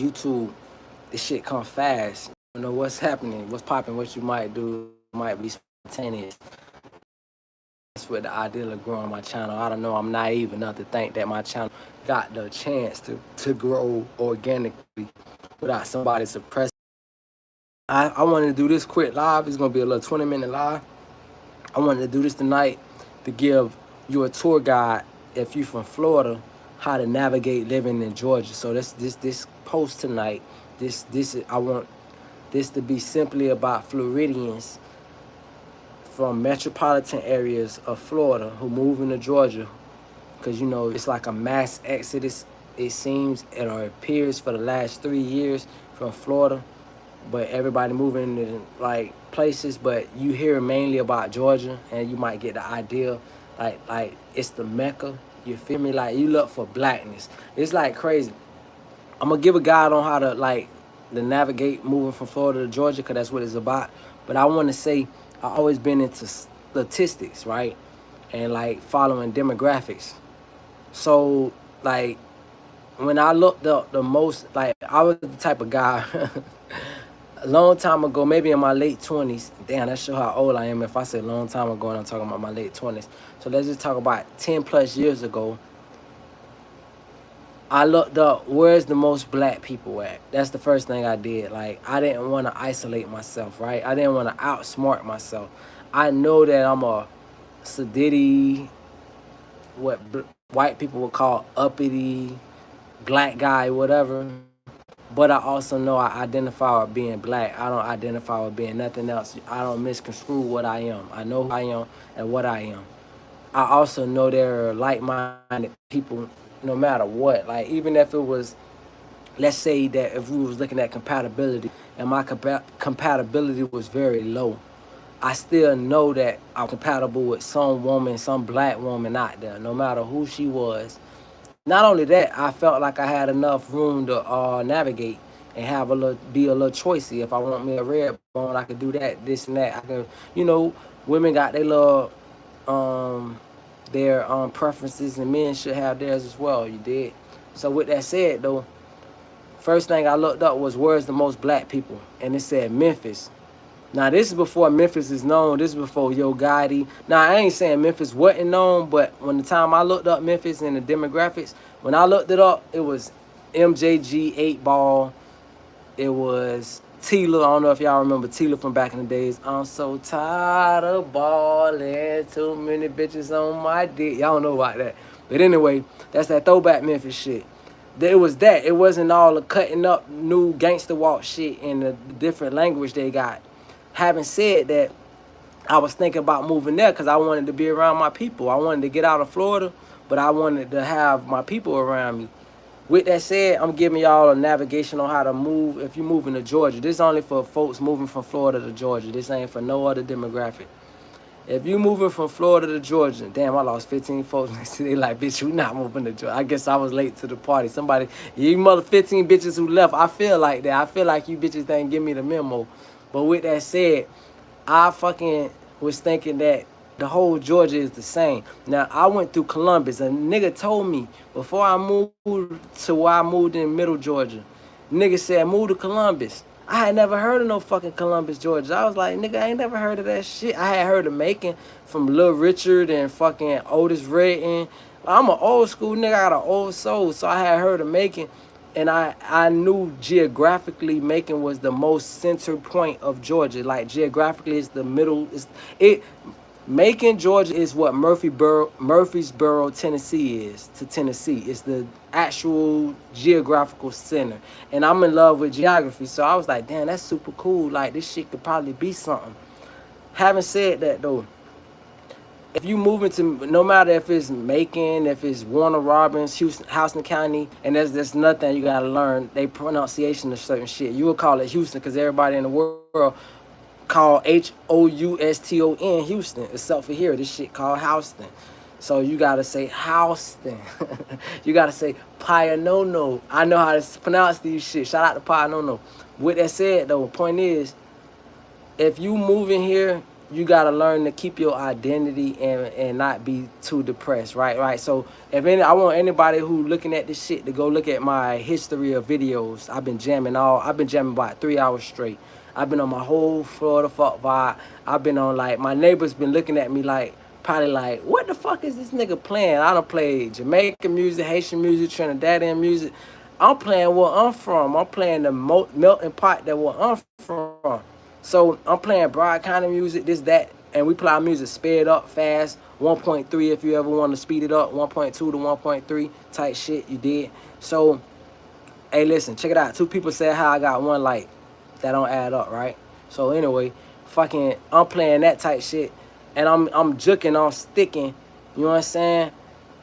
YouTube, this shit come fast. You know what's happening, what's popping, what you might do might be spontaneous. That's with the ideal of growing my channel. I don't know, I'm naive enough to think that my channel got the chance to grow organically without somebody suppressing. I wanted to do this quick live. It's gonna be a little 20-minute live. I wanted to do this tonight to give you a tour guide, if you from Florida, how to navigate living in Georgia. So this post tonight, I want this to be simply about Floridians from metropolitan areas of Florida who move into Georgia, because you know it's like a mass exodus. It seems, or it appears, for the last 3 years from Florida, but everybody moving in like places. But you hear mainly about Georgia, and you might get the idea like it's the Mecca. You feel me? Like, you look for blackness. It's like crazy. I'm gonna give a guide on how to navigate moving from Florida to Georgia, because that's what it's about. But I want to say, I always been into statistics, right? And like following demographics. So like when I looked up the most, like I was the type of guy a long time ago, maybe in my late 20s. Damn, that shows how old I am if I say long time ago and I'm talking about my late 20s. So let's just talk about 10 plus years ago. I looked up where's the most black people at. That's the first thing I did. Like, I didn't want to isolate myself, right? I didn't want to outsmart myself. I know that I'm a sedity, what white people would call uppity, black guy, whatever. But I also know I identify with being black. I don't identify with being nothing else. I don't misconstrue what I am. I know who I am and what I am. I also know there are like-minded people no matter what. Like, even if it was, let's say that if we was looking at compatibility and my compatibility was very low, I still know that I'm compatible with some woman, some black woman out there, no matter who she was. Not only that, I felt like I had enough room to navigate and have be a little choicey. If I want me a red bone, I could do that, this and that. I could, you know, women got their preferences, and men should have theirs as well. You did. So with that said, though, first thing I looked up was where's the most black people, and it said Memphis. Now, this is before Memphis is known. This is before Yo Gotti. Now, I ain't saying Memphis wasn't known, but when the time I looked up Memphis and the demographics, when I looked it up, it was MJG, 8 Ball. It was Tila. I don't know if y'all remember Tila from back in the days. I'm so tired of balling. Too many bitches on my dick. Y'all don't know about that. But anyway, that's that throwback Memphis shit. It was that. It wasn't all the cutting up new gangster walk shit in the different language they got. Having said that, I was thinking about moving there because I wanted to be around my people. I wanted to get out of Florida, but I wanted to have my people around me. With that said, I'm giving y'all a navigation on how to move if you're moving to Georgia. This is only for folks moving from Florida to Georgia. This ain't for no other demographic. If you moving from Florida to Georgia, damn, I lost 15 folks. They like, bitch, we not moving to Georgia. I guess I was late to the party. Somebody, you mother 15 bitches who left, I feel like that. I feel like you bitches didn't give me the memo. But with that said, I fucking was thinking that the whole Georgia is the same. Now, I went through Columbus. A nigga told me before I moved to where I moved in middle Georgia, nigga said, move to Columbus. I had never heard of no fucking Columbus, Georgia. I was like, nigga, I ain't never heard of that shit. I had heard of Macon from Lil Richard and fucking Otis Redding. I'm an old school nigga. I got an old soul. So I had heard of Macon. And I knew geographically Macon was the most center point of Georgia. Like, geographically, it's the middle. Macon, Georgia is what Murfreesboro, Tennessee is to Tennessee. It's the actual geographical center. And I'm in love with geography. So I was like, damn, that's super cool. Like, this shit could probably be something. Having said that, though, if you move into, no matter if it's Macon, if it's Warner Robins, Houston County, and there's nothing you gotta learn, they pronunciation of certain shit. You would call it Houston because everybody in the world call Houston Houston, except for here, this shit called Houston. So you gotta say Houston. You gotta say Pianono. I know how to pronounce these shit. Shout out to Pianono. With that said, though, point is, if you move in here you gotta learn to keep your identity and not be too depressed, right? So if any, I want anybody who looking at this shit to go look at my history of videos. I've been jamming about 3 hours straight. I've been on my whole Florida fuck vibe. I've been on like my neighbors been looking at me like probably like, what the fuck is this nigga playing? I done played Jamaican music, Haitian music, Trinidadian music. I'm playing where I'm from. I'm playing the melting pot that where I'm from. So I'm playing broad kind of music, this, that, and we play our music sped up, fast, 1.3 if you ever want to speed it up, 1.2 to 1.3 type shit, you did. So, hey, listen, check it out. Two people said how I got one like. That don't add up, right? So anyway, fucking, I'm playing that type shit, and I'm juking, I'm sticking, you know what I'm saying?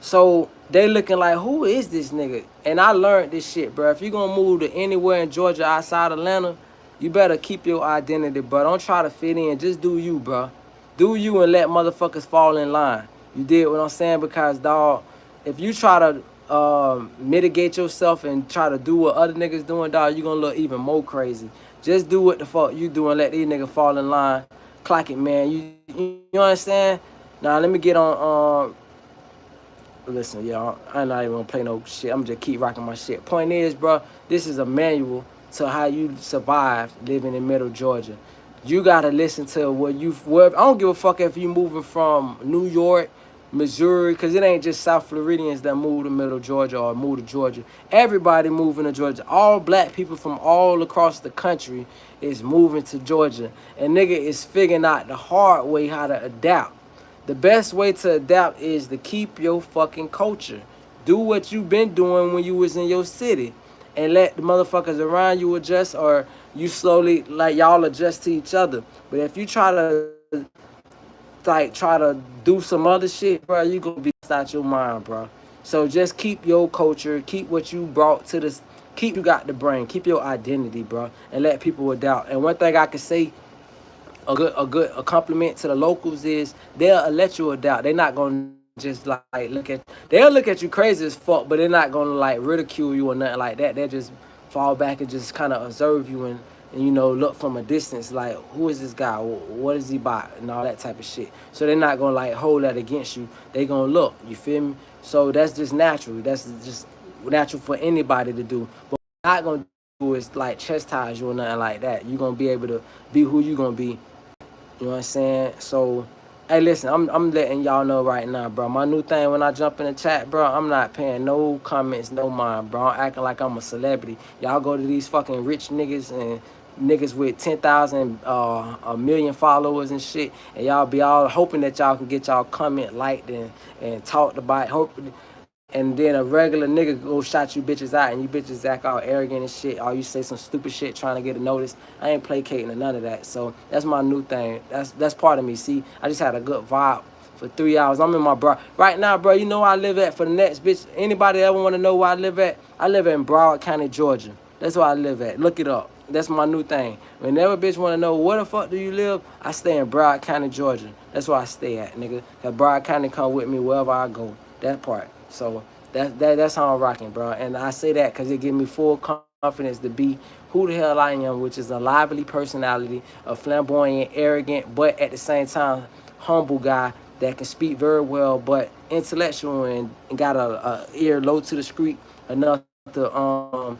So they looking like, who is this nigga? And I learned this shit, bro. If you gonna move to anywhere in Georgia outside Atlanta, you better keep your identity, bro. Don't try to fit in. Just do you, bro. Do you and let motherfuckers fall in line. You did what I'm saying? Because, dog, if you try to mitigate yourself and try to do what other niggas doing, dog, you gonna look even more crazy. Just do what the fuck you do and let these niggas fall in line. Clock it, man. You understand? Now, let me get on... Listen, y'all, I'm not even gonna play no shit. I'm just keep rocking my shit. Point is, bro, this is a manual to how you survive living in Middle Georgia. You gotta listen to I don't give a fuck if you moving from New York, Missouri, because it ain't just South Floridians that move to Middle Georgia or move to Georgia. Everybody moving to Georgia. All black people from all across the country is moving to Georgia. And nigga is figuring out the hard way how to adapt. The best way to adapt is to keep your fucking culture. Do what you been doing when you was in your city. And let the motherfuckers around you adjust, or you slowly, like, y'all adjust to each other. But if you try to do some other shit, bro, you gonna be out your mind, bro. So just keep your culture, keep what you brought to this, keep you got the brain, keep your identity, bro, and let people adapt. And one thing I can say, a compliment to the locals is they'll let you adapt. They're not gonna just like they'll look at you crazy as fuck, but they're not gonna like ridicule you or nothing like that. They'll just fall back and just kind of observe you and you know, look from a distance like, who is this guy? What is he about? And all that type of shit. So they're not gonna like hold that against you. They gonna look, you feel me? So that's just natural. That's just natural for anybody to do. But what I'm not gonna do is like chastise you or nothing like that. You're gonna be able to be who you gonna be. You know what I'm saying? So, hey, listen, I'm letting y'all know right now, bro. My new thing when I jump in the chat, bro, I'm not paying no comments, no mind, bro. I'm acting like I'm a celebrity. Y'all go to these fucking rich niggas and niggas with 10,000, a million followers and shit, and y'all be all hoping that y'all can get y'all comment liked and talked about, hoping. And then a regular nigga go shot you bitches out and you bitches act all arrogant and shit, or you say some stupid shit trying to get a notice. I ain't placating or none of that. So that's my new thing. That's part of me. See, I just had a good vibe for 3 hours. I'm in my bro. Right now, bro, you know where I live at for the next bitch. Anybody ever want to know where I live at? I live in Broward County, Georgia. That's where I live at. Look it up. That's my new thing. Whenever bitch want to know where the fuck do you live, I stay in Broward County, Georgia. That's where I stay at, nigga. That Broward County come with me wherever I go. That part. So that's how I'm rocking, bro. And I say that because it gives me full confidence to be who the hell I am, which is a lively personality, a flamboyant, arrogant, but at the same time, humble guy that can speak very well, but intellectual and got a ear low to the street enough to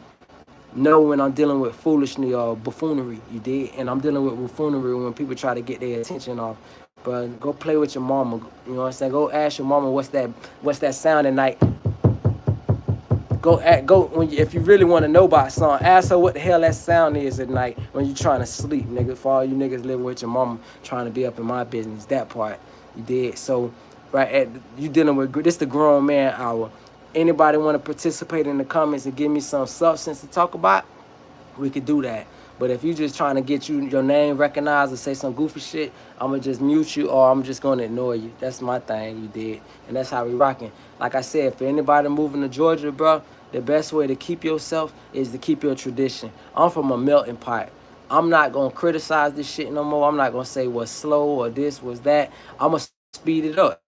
know when I'm dealing with foolishness or buffoonery, you did. And I'm dealing with buffoonery when people try to get their attention off. But go play with your mama, you know what I'm saying? Go ask your mama what's that sound at night. If you really want to know about something, ask her what the hell that sound is at night when you trying to sleep, nigga. For all you niggas living with your mama trying to be up in my business, that part, you did. So, you dealing with this the grown man hour. Anybody want to participate in the comments and give me some substance to talk about? We could do that. But if you just trying to get your name recognized or say some goofy shit, I'm going to just mute you or I'm just going to ignore you. That's my thing, you did. And that's how we rocking. Like I said, for anybody moving to Georgia, bro, the best way to keep yourself is to keep your tradition. I'm from a melting pot. I'm not going to criticize this shit no more. I'm not going to say what's slow or this was that. I'm going to speed it up.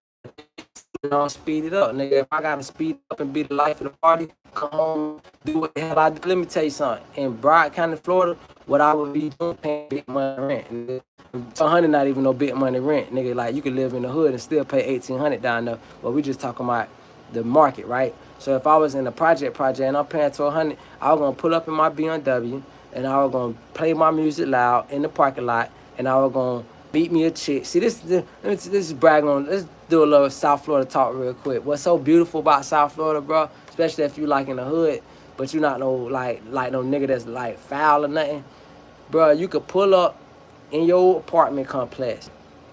Speed it up, nigga. If I gotta speed up and be the life of the party, come home, do what the hell I do. Let me tell you something. In Broward County, Florida, what I would be doing paying big money rent. Nigga. 100 not even no big money rent, nigga. Like you could live in the hood and still pay 1,800 down there. But we just talking about the market, right? So if I was in a project and I'm paying 1,200, I was gonna pull up in my BMW and I was gonna play my music loud in the parking lot, and I was gonna beat me a chick. See, this is bragging on. Let's do a little South Florida talk real quick. What's so beautiful about South Florida, bro? Especially if you like in the hood, but you not no like no nigga that's like foul or nothing, bro. You could pull up in your apartment complex,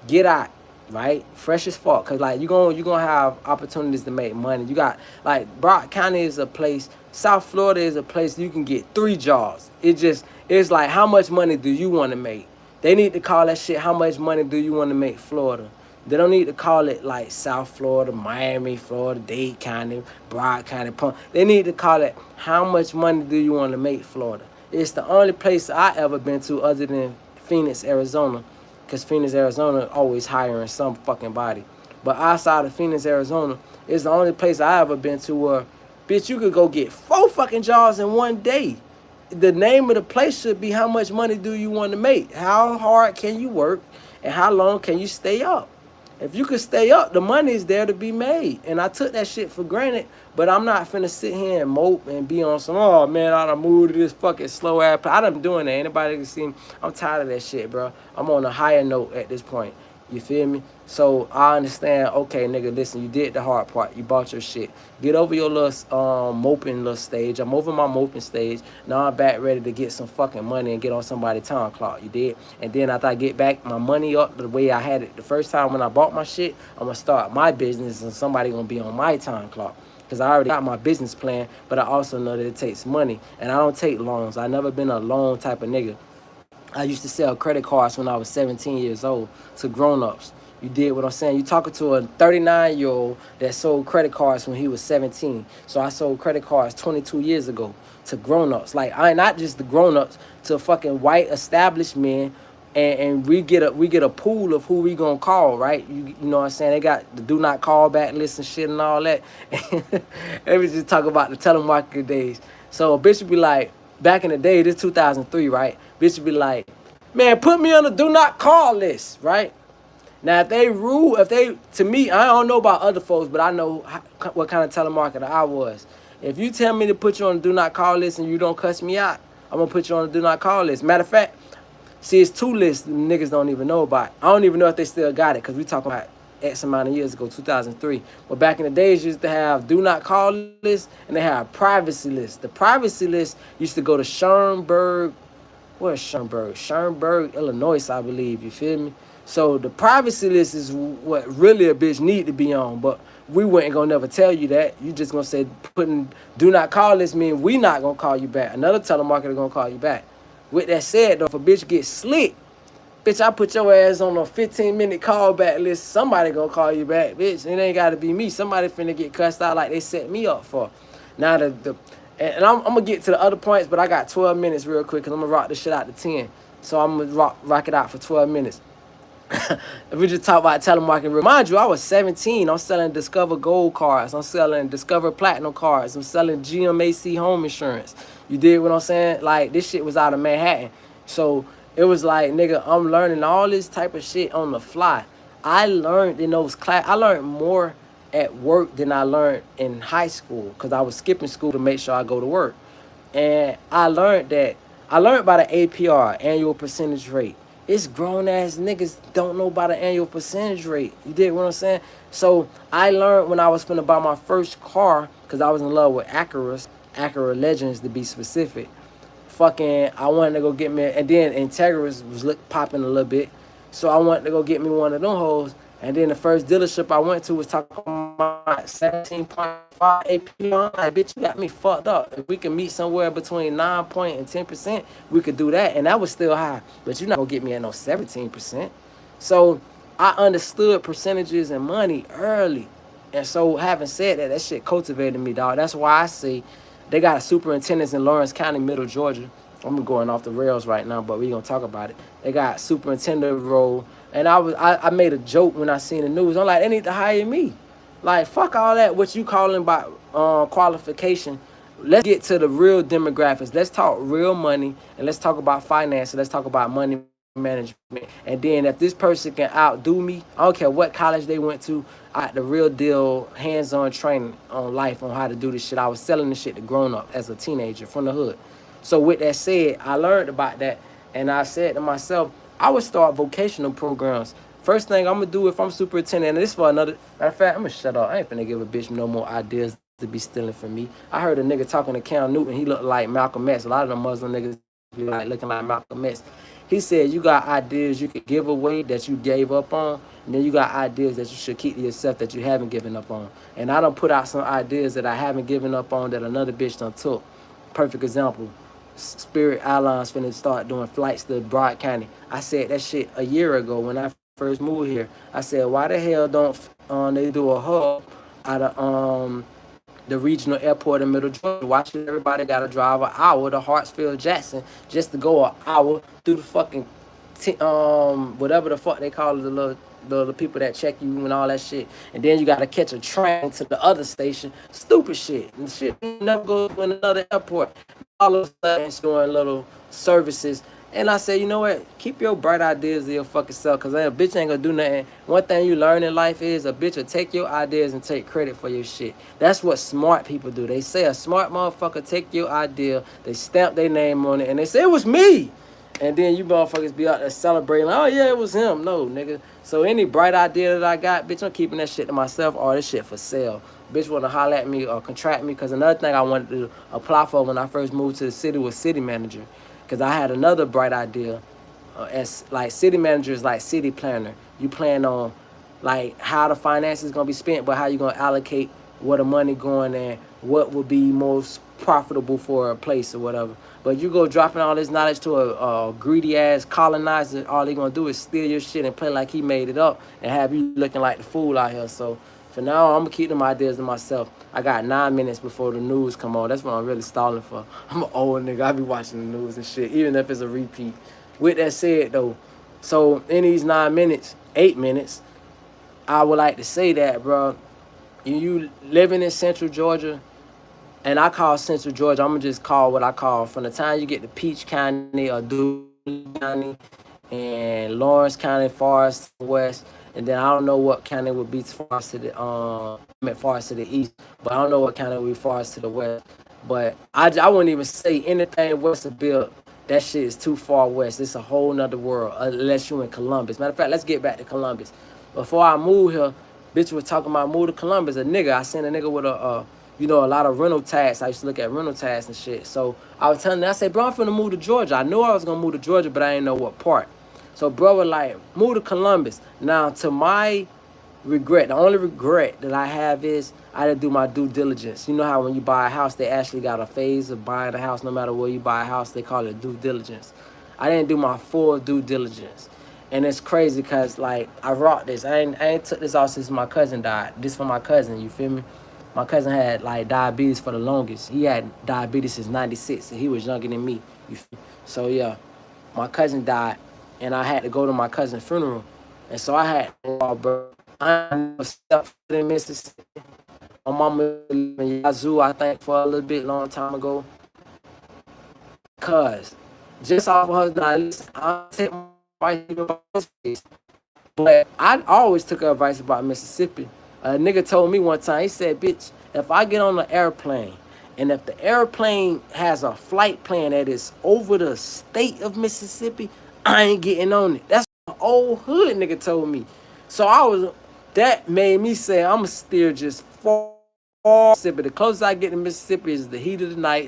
get out, right, fresh as fuck, cause like you gonna have opportunities to make money. You got like Brock County is a place. South Florida is a place you can get 3 jobs. It's like how much money do you want to make? They need to call that shit how much money do you want to make Florida. They don't need to call it like South Florida, Miami, Florida, Dade County, Broad County, Pump. They need to call it how much money do you want to make Florida. It's the only place I ever been to other than Phoenix, Arizona, because Phoenix, Arizona always hiring some fucking body. But outside of Phoenix, Arizona, it's the only place I ever been to where, bitch, you could go get 4 fucking jobs in one day. The name of the place should be how much money do you want to make? How hard can you work? And how long can you stay up? If you could stay up, the money is there to be made. And I took that shit for granted, but I'm not finna sit here and mope and be on some, oh man, I done moved to this fucking slow ass. I done doing that. Anybody can see me. I'm tired of that shit, bro. I'm on a higher note at this point. You feel me? So I understand, okay, nigga, listen, you did the hard part. You bought your shit. Get over your little moping little stage. I'm over my moping stage. Now I'm back ready to get some fucking money and get on somebody's time clock. You did? And then after I get back my money up the way I had it the first time when I bought my shit, I'm going to start my business and somebody going to be on my time clock. Because I already got my business plan, but I also know that it takes money. And I don't take loans. I never been a loan type of nigga. I used to sell credit cards when I was 17 years old to grown-ups. You did what I'm saying? You talking to a 39-year-old that sold credit cards when he was 17. So I sold credit cards 22 years ago to grown-ups. Like, I not just the grown-ups, to fucking white established men. And we get a pool of who we gonna call, right? You know what I'm saying? They got the do not call back list and shit and all that. And we just talk about the telemarketing days. So a bitch would be like, back in the day, this 2003, right? Bitch would be like, man, put me on the do not call list, right? Now, to me, I don't know about other folks, but I know what kind of telemarketer I was. If you tell me to put you on the do not call list and you don't cuss me out, I'm going to put you on the do not call list. Matter of fact, see, it's 2 lists niggas don't even know about. I don't even know if they still got it, because we talking about X amount of years ago, 2003. But back in the days, you used to have do not call list and they have privacy list. The privacy list used to go to Schaumburg. Where's Schaumburg? Schaumburg, Illinois, I believe. You feel me? So the privacy list is what really a bitch need to be on. But we wasn't gonna never tell you that. You just gonna say putting do not call list mean we not gonna call you back. Another telemarketer gonna call you back. With that said, though, if a bitch gets slick, bitch, I put your ass on a 15-minute callback list. Somebody gonna call you back, bitch. It ain't gotta be me. Somebody finna get cussed out like they set me up for. Now and I'm gonna get to the other points, but I got 12 minutes real quick, because I'm gonna rock this shit out to 10. So I'm gonna rock it out for 12 minutes. If we just talk about telemarketing, remind you, I was 17. I'm selling Discover Gold cards. I'm selling Discover Platinum cards. I'm selling GMAC home insurance. You did what I'm saying? Like, this shit was out of Manhattan. So it was like, nigga, I'm learning all this type of shit on the fly. I learned in those I learned more at work than I learned in high school, because I was skipping school to make sure I go to work. And I learned by the APR, annual percentage rate. It's grown-ass niggas don't know about the annual percentage rate. You dig what I'm saying? So I learned when I was finna buy my first car, because I was in love with Acura Legends to be specific. Fucking, I wanted to go get me, and then Integris was popping a little bit. So I wanted to go get me one of them hoes. And then the first dealership I went to was talking about 17.5 APR. Like, bitch, you got me fucked up. If we can meet somewhere between 9 and 10%, we could do that. And that was still high. But you're not going to get me at no 17%. So I understood percentages and money early. And so having said that, that shit cultivated me, dog. That's why I say they got a superintendents in Lawrence County, Middle Georgia. I'm going off the rails right now, but we're going to talk about it. They got superintendent role. And I made a joke when I seen the news. I'm like, they need to hire me. Like, fuck all that, what you calling by qualification. let's get to the real demographics. Let's talk real money and let's talk about finance. Let's talk about money management. And then if this person can outdo me, I don't care what college they went to, I got the real deal, hands-on training on life on how to do this shit. I was selling this shit to grown up as a teenager from the hood. So with that said, I learned about that and I said to myself, I would start vocational programs. First thing I'm gonna do if I'm superintendent, and this for another matter of fact, I'm gonna shut up. I ain't finna give a bitch no more ideas to be stealing from me. I heard a nigga talking to Cam Newton, he looked like Malcolm X. A lot of them Muslim niggas be like looking like Malcolm X. He said you got ideas you could give away that you gave up on, and then you got ideas that you should keep to yourself that you haven't given up on. And I done put out some ideas that I haven't given up on that another bitch done took. Perfect example. Spirit Airlines finna start doing flights to Broad County. I said that shit a year ago when I first moved here. I said, why the hell don't they do a hub out of the regional airport in Middle Georgia? Why should everybody gotta drive an hour to Hartsfield Jackson just to go an hour through the fucking whatever the fuck they call it, the people that check you and all that shit, and then you gotta catch a train to the other station. Stupid shit. And shit never go to another airport. All of a sudden it's doing little services. And I said, you know what? Keep your bright ideas to your fucking self, cause a bitch ain't gonna do nothing. One thing you learn in life is a bitch will take your ideas and take credit for your shit. That's what smart people do. They say a smart motherfucker take your idea, they stamp their name on it, and they say it was me. And then you motherfuckers be out there celebrating, like, oh yeah, it was him. No, nigga. So any bright idea that I got, bitch, I'm keeping that shit to myself, or this shit for sale. Bitch wanna holler at me or contract me, cause another thing I wanted to apply for when I first moved to the city was city manager. Cause I had another bright idea. As like city manager is like city planner. You plan on like how the finances gonna be spent, but how you gonna allocate where the money going and what would be most profitable for a place or whatever. But you go dropping all this knowledge to a greedy ass colonizer, all they gonna do is steal your shit and play like he made it up and have you looking like the fool out here. So for now, I'm gonna keep them ideas to myself. I got 9 minutes before the news come on. That's what I'm really stalling for. I'm an old nigga. I be watching the news and shit, even if it's a repeat. With that said, though, so in these 9 minutes, 8 minutes, I would like to say that, bro, you living in Central Georgia, and I call Central Georgia, I'm gonna just call what I call from the time you get to Peach County or Dooley County and Lawrence County, Forest West, and then I don't know what county would be far to the far to the east, but I don't know what county would be far to the west. But I wouldn't even say anything west of Bill. That shit is too far west. It's a whole nother world unless you in Columbus. Matter of fact, let's get back to Columbus. Before I moved here, bitch was talking about move to Columbus. A nigga, I seen a nigga with a a lot of rental tags. I used to look at rental tags and shit. So I was telling him, I said, bro, I'm finna move to Georgia. I knew I was gonna move to Georgia, but I didn't know what part. So bro was like, move to Columbus. Now, to my regret, the only regret that I have is I didn't do my due diligence. You know how when you buy a house, they actually got a phase of buying a house. No matter where you buy a house, they call it due diligence. I didn't do my full due diligence. And it's crazy because, like, I rocked this. I ain't took this off since my cousin died. This for my cousin, you feel me? My cousin had, like, diabetes for the longest. He had diabetes since 96, and he was younger than me. You feel me? So, yeah, my cousin died, and I had to go to my cousin's funeral. And so I had, bro, I was in Mississippi. My mama lived in Yazoo, I think, for a little bit, long time ago. Cause just off of her, now, listen, I take my advice even about this, but I always took her advice about Mississippi. A nigga told me one time, he said, bitch, if I get on an airplane, and if the airplane has a flight plan that is over the state of Mississippi, I ain't getting on it. That's what an old hood nigga told me. So that made me say, I'ma steer just far Mississippi. The closest I get to Mississippi is the heat of the night.